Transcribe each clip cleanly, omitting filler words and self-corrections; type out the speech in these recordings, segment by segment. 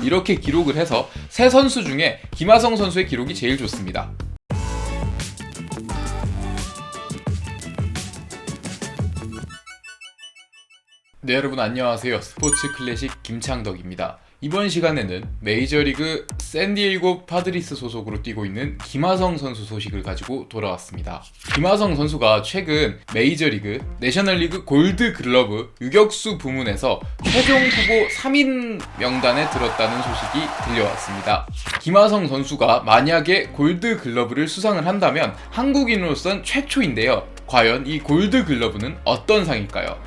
이렇게 기록을 해서 세 선수 중에 김하성 선수의 기록이 제일 좋습니다. 네, 여러분 안녕하세요. 스포츠 클래식 김창덕입니다. 이번 시간에는 메이저리그 샌디에이고 파드리스 소속으로 뛰고 있는 김하성 선수 소식을 가지고 돌아왔습니다. 김하성 선수가 최근 메이저리그 내셔널리그 골드글러브 유격수 부문에서 최종 후보 3인 명단에 들었다는 소식이 들려왔습니다. 김하성 선수가 만약에 골드글러브를 수상을 한다면 한국인으로선 최초인데요. 과연 이 골드글러브는 어떤 상일까요?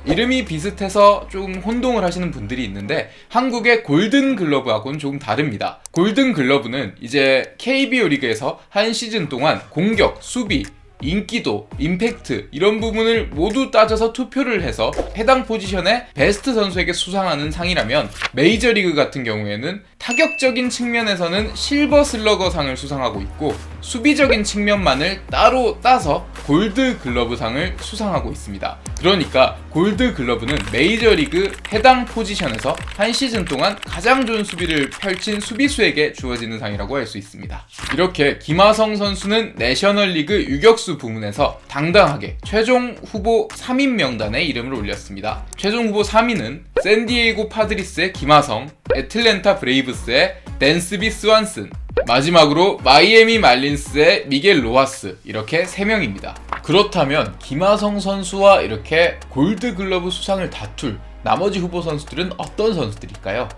이름이 비슷해서 좀 혼동을 하시는 분들이 있는데 한국의 골든글러브하고는 조금 다릅니다. 골든글러브는 이제 KBO 리그에서 한 시즌 동안 공격, 수비, 인기도, 임팩트 이런 부분을 모두 따져서 투표를 해서 해당 포지션의 베스트 선수에게 수상하는 상이라면 메이저리그 같은 경우에는 타격적인 측면에서는 실버 슬러거 상을 수상하고 있고 수비적인 측면만을 따로 따서 골드글러브 상을 수상하고 있습니다. 그러니까 골드글러브는 메이저리그 해당 포지션에서 한 시즌 동안 가장 좋은 수비를 펼친 수비수에게 주어지는 상이라고 할 수 있습니다. 이렇게 김하성 선수는 내셔널리그 유격수 부문에서 당당하게 최종 후보 3인 명단에 이름을 올렸습니다. 최종 후보 3위는 샌디에이고 파드리스의 김하성, 애틀랜타 브레이브스의 댄스비 스완슨, 마지막으로 마이애미 말린스의 미겔 로하스, 이렇게 3명입니다. 그렇다면 김하성 선수와 이렇게 골드글러브 수상을 다툴 나머지 후보 선수들은 어떤 선수들일까요?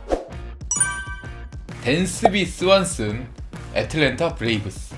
댄스비 스완슨, 애틀랜타 브레이브스.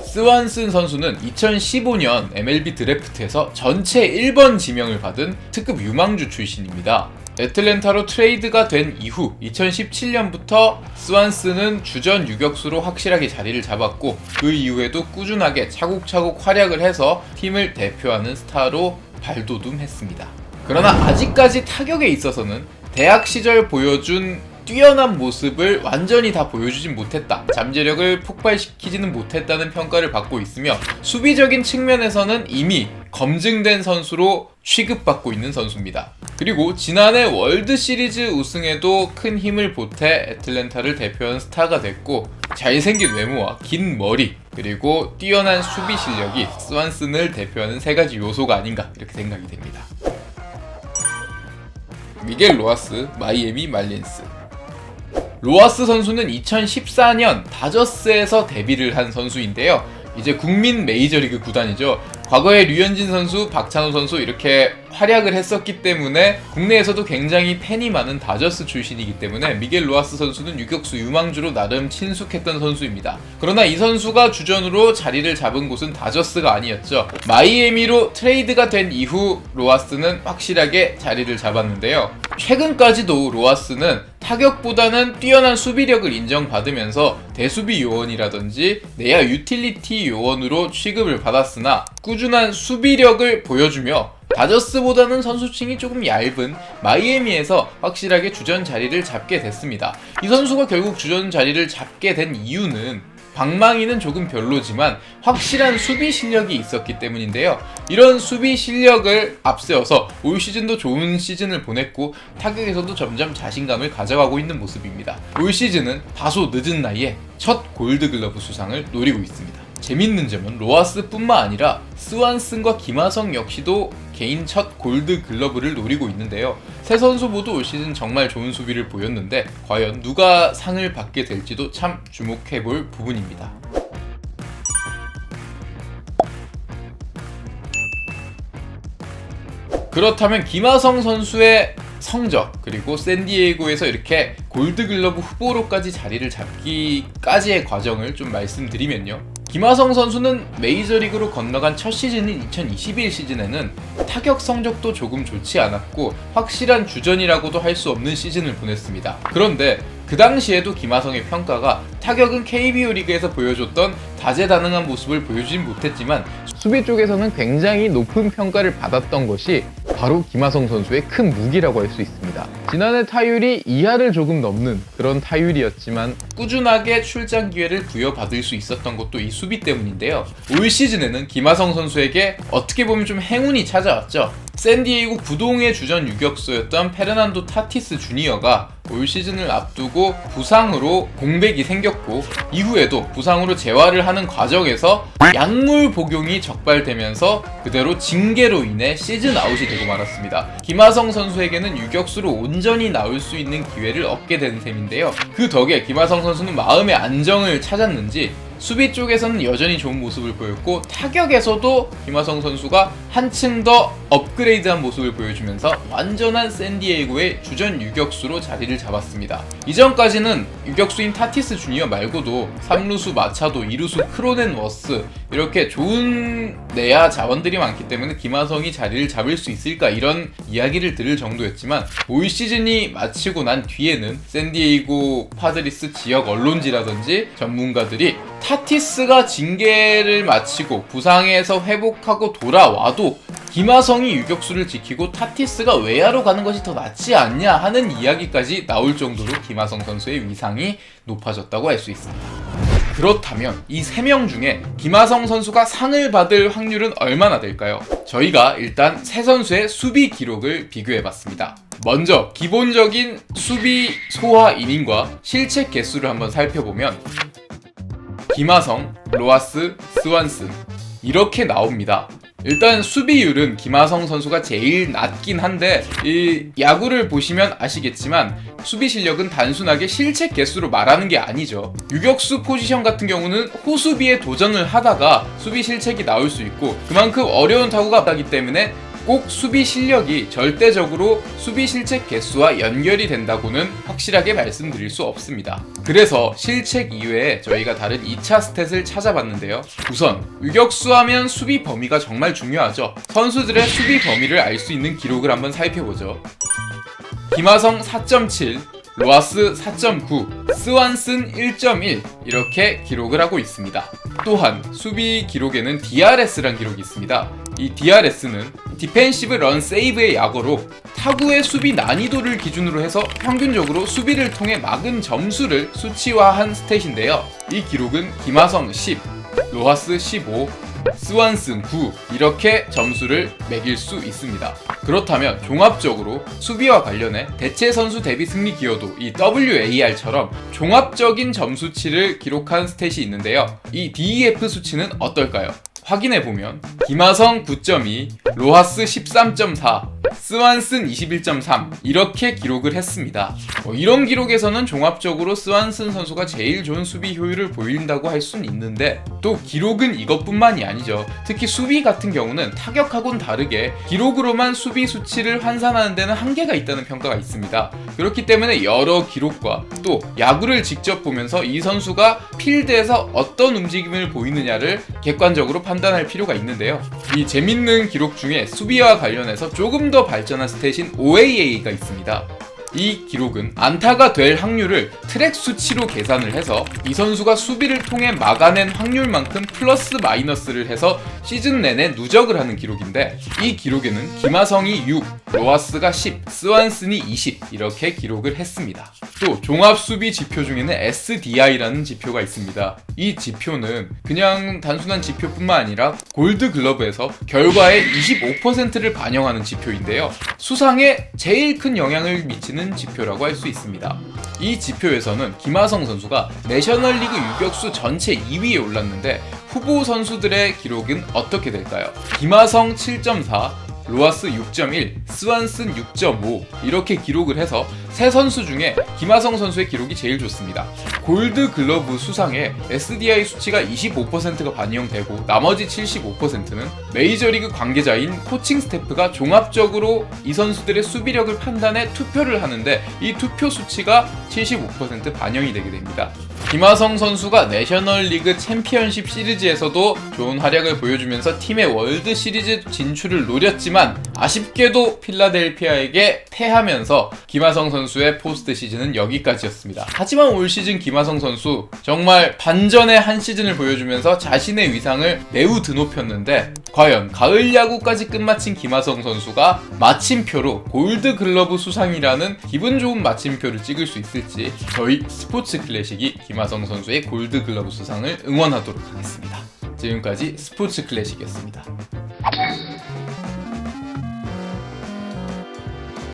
스완슨 선수는 2015년 MLB 드래프트에서 전체 1번 지명을 받은 특급 유망주 출신입니다. 애틀랜타로 트레이드가 된 이후 2017년부터 스완슨은 주전 유격수로 확실하게 자리를 잡았고 그 이후에도 꾸준하게 차곡차곡 활약을 해서 팀을 대표하는 스타로 발돋움했습니다. 그러나 아직까지 타격에 있어서는 대학 시절 보여준 뛰어난 모습을 완전히 다 보여주진 못했다. 잠재력을 폭발시키지는 못했다는 평가를 받고 있으며 수비적인 측면에서는 이미 검증된 선수로 취급받고 있는 선수입니다. 그리고 지난해 월드시리즈 우승에도 큰 힘을 보태 애틀랜타를 대표한 스타가 됐고 잘생긴 외모와 긴 머리 그리고 뛰어난 수비 실력이 스완슨을 대표하는 세 가지 요소가 아닌가 이렇게 생각이 됩니다. 미겔 로하스, 마이애미 말린스. 로하스 선수는 2014년 다저스에서 데뷔를 한 선수인데요. 이제 국민 메이저리그 구단이죠. 과거에 류현진 선수, 박찬호 선수 이렇게 활약을 했었기 때문에 국내에서도 굉장히 팬이 많은 다저스 출신이기 때문에 미겔 로하스 선수는 유격수 유망주로 나름 친숙했던 선수입니다. 그러나 이 선수가 주전으로 자리를 잡은 곳은 다저스가 아니었죠. 마이애미로 트레이드가 된 이후 로하스는 확실하게 자리를 잡았는데요. 최근까지도 로하스는 타격보다는 뛰어난 수비력을 인정받으면서 대수비 요원이라든지 내야 유틸리티 요원으로 취급을 받았으나 꾸준한 수비력을 보여주며 다저스보다는 선수층이 조금 얇은 마이애미에서 확실하게 주전 자리를 잡게 됐습니다. 이 선수가 결국 주전 자리를 잡게 된 이유는 방망이는 조금 별로지만 확실한 수비 실력이 있었기 때문인데요. 이런 수비 실력을 앞세워서 올 시즌도 좋은 시즌을 보냈고 타격에서도 점점 자신감을 가져가고 있는 모습입니다. 올 시즌은 다소 늦은 나이에 첫 골드글러브 수상을 노리고 있습니다. 재밌는 점은 로하스뿐만 아니라 스완슨과 김하성 역시도 개인 첫 골드글러브를 노리고 있는데요. 세 선수 모두 올 시즌 정말 좋은 수비를 보였는데 과연 누가 상을 받게 될지도 참 주목해볼 부분입니다. 그렇다면 김하성 선수의 성적 그리고 샌디에이고에서 이렇게 골드글러브 후보로까지 자리를 잡기까지의 과정을 좀 말씀드리면요. 김하성 선수는 메이저리그로 건너간 첫 시즌인 2021 시즌에는 타격 성적도 조금 좋지 않았고 확실한 주전이라고도 할 수 없는 시즌을 보냈습니다. 그런데 그 당시에도 김하성의 평가가 타격은 KBO 리그에서 보여줬던 다재다능한 모습을 보여주진 못했지만 수비 쪽에서는 굉장히 높은 평가를 받았던 것이 바로 김하성 선수의 큰 무기라고 할 수 있습니다. 지난해 타율이 2할을 조금 넘는 그런 타율이었지만 꾸준하게 출장 기회를 부여받을 수 있었던 것도 이 수비 때문인데요. 올 시즌에는 김하성 선수에게 어떻게 보면 좀 행운이 찾아왔죠. 샌디에이고 구동의 주전 유격수였던 페르난도 타티스 주니어가 올 시즌을 앞두고 부상으로 공백이 생겼고, 이후에도 부상으로 재활을 하는 과정에서 약물 복용이 적발되면서 그대로 징계로 인해 시즌 아웃이 되고 말았습니다. 김하성 선수에게는 유격수로 온전히 나올 수 있는 기회를 얻게 된 셈인데요. 그 덕에 김하성 선수는 마음의 안정을 찾았는지 수비 쪽에서는 여전히 좋은 모습을 보였고, 타격에서도 김하성 선수가 한층 더 업그레이드한 모습을 보여주면서 완전한 샌디에이고의 주전 유격수로 자리를 잡았습니다. 이전까지는 유격수인 타티스 주니어 말고도 3루수 마차도, 2루수 크로넨 워스, 이렇게 좋은 내야 자원들이 많기 때문에 김하성이 자리를 잡을 수 있을까, 이런 이야기를 들을 정도였지만, 올 시즌이 마치고 난 뒤에는 샌디에이고 파드리스 지역 언론지라든지 전문가들이 타티스가 징계를 마치고 부상에서 회복하고 돌아와도 김하성이 유격수를 지키고 타티스가 외야로 가는 것이 더 낫지 않냐 하는 이야기까지 나올 정도로 김하성 선수의 위상이 높아졌다고 할 수 있습니다. 그렇다면 이 3명 중에 김하성 선수가 상을 받을 확률은 얼마나 될까요? 저희가 일단 세 선수의 수비 기록을 비교해봤습니다. 먼저 기본적인 수비 소화 이닝과 실책 개수를 한번 살펴보면 김하성, 로하스, 스완슨 이렇게 나옵니다. 일단 수비율은 김하성 선수가 제일 낮긴 한데, 이 야구를 보시면 아시겠지만 수비 실력은 단순하게 실책 개수로 말하는 게 아니죠. 유격수 포지션 같은 경우는 호수비에 도전을 하다가 수비 실책이 나올 수 있고, 그만큼 어려운 타구가 나기 때문에 꼭 수비 실력이 절대적으로 수비 실책 개수와 연결이 된다고는 확실하게 말씀드릴 수 없습니다. 그래서 실책 이외에 저희가 다른 2차 스탯을 찾아봤는데요. 우선 유격수하면 수비 범위가 정말 중요하죠. 선수들의 수비 범위를 알 수 있는 기록을 한번 살펴보죠. 김하성 4.7, 로하스 4.9, 스완슨 1.1 이렇게 기록을 하고 있습니다. 또한 수비 기록에는 DRS란 기록이 있습니다. 이 DRS는 디펜시브 런 세이브의 약어로 타구의 수비 난이도를 기준으로 해서 평균적으로 수비를 통해 막은 점수를 수치화한 스탯인데요. 이 기록은 김하성 10, 로하스 15, 스완슨 9 이렇게 점수를 매길 수 있습니다. 그렇다면 종합적으로 수비와 관련해 대체 선수 대비 승리 기여도, 이 WAR처럼 종합적인 점수치를 기록한 스탯이 있는데요. 이 DEF 수치는 어떨까요? 확인해보면 김하성 9.2, 로하스 13.4, 스완슨 21.3 이렇게 기록을 했습니다. 이런 기록에서는 종합적으로 스완슨 선수가 제일 좋은 수비 효율을 보인다고 할 수는 있는데, 또 기록은 이것뿐만이 아니죠. 특히 수비 같은 경우는 타격하고는 다르게 기록으로만 수비 수치를 환산하는 데는 한계가 있다는 평가가 있습니다. 그렇기 때문에 여러 기록과 또 야구를 직접 보면서 이 선수가 필드에서 어떤 움직임을 보이느냐를 객관적으로 판단할 필요가 있는데요. 이 재밌는 기록 중에 수비와 관련해서 조금 더 발전한 스탯인 OAA가 있습니다. 이 기록은 안타가 될 확률을 트랙 수치로 계산을 해서 이 선수가 수비를 통해 막아낸 확률만큼 플러스 마이너스를 해서 시즌 내내 누적을 하는 기록인데, 이 기록에는 김하성이 6, 로하스가 10, 스완슨이 20 이렇게 기록을 했습니다. 또 종합 수비 지표 중에는 SDI라는 지표가 있습니다. 이 지표는 그냥 단순한 지표뿐만 아니라 골드 글러브에서 결과의 25%를 반영하는 지표인데요. 수상에 제일 큰 영향을 미치는 지표라고 할 수 있습니다. 이 지표에서는 김하성 선수가 내셔널리그 유격수 전체 2위에 올랐는데, 후보 선수들의 기록은 어떻게 될까요? 김하성 7.4, 로하스 6.1, 스완슨 6.5 이렇게 기록을 해서 세 선수 중에 김하성 선수의 기록이 제일 좋습니다. 골드 글러브 수상에 SDI 수치가 25%가 반영되고 나머지 75%는 메이저리그 관계자인 코칭 스태프가 종합적으로 이 선수들의 수비력을 판단해 투표를 하는데, 이 투표 수치가 75% 반영이 되게 됩니다. 김하성 선수가 내셔널리그 챔피언십 시리즈에서도 좋은 활약을 보여주면서 팀의 월드 시리즈 진출을 노렸지만 아쉽게도 필라델피아에게 패하면서 김하성 선수의 포스트 시즌은 여기까지였습니다. 하지만 올 시즌 김하성 선수 정말 반전의 한 시즌을 보여주면서 자신의 위상을 매우 드높였는데, 과연 가을 야구까지 끝마친 김하성 선수가 마침표로 골드 글러브 수상이라는 기분 좋은 마침표를 찍을 수 있을지, 저희 스포츠 클래식이 김하성 선수의 골드 글러브 수상을 응원하도록 하겠습니다. 지금까지 스포츠 클래식이었습니다.